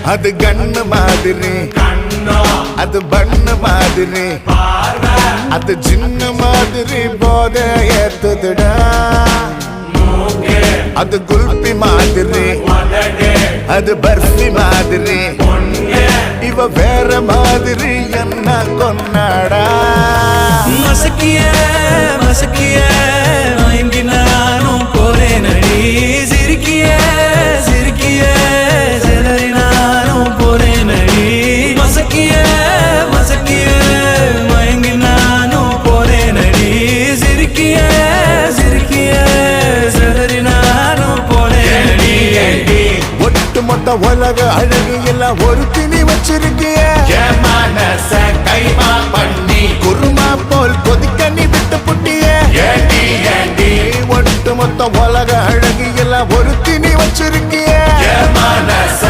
அது கண்ணு மாதிரி, அது பண்ணு மாதிரி, அது சின்ன மாதிரி போத ஏத்துதுடா. அது குல்பி மாதிரி, அது பர்ஃபி மாதிரி, இவ வேற மாதிரி என்ன கொண்டாடா. மசக்கிய மசக்கிய மயங்கி நானும் போறேன் அடி. சிரிக்கிய சிரிக்கிய சிதறி நானும் போறேன் அடி. மசக்கிய மசக்கிய மயங்கி நானும் போறேன் அடி. சிரிக்கிய சிரிக்கிய சிதறி நானும் போறேன் அடி. ஒட்டு மொத்த உலக அழகு எல்லாம் ஒரு திணி வச்சிருக்கிய. மனச கைமா பண்ணி குருமா போல் கொதிக்க நீ விட்டு புட்டிய. ஏண்டி ஏண்டி ஒட்டு மொத்த உலக அழகு எல்லாம் ஒரு திணி வச்சிருக்கிய. மனச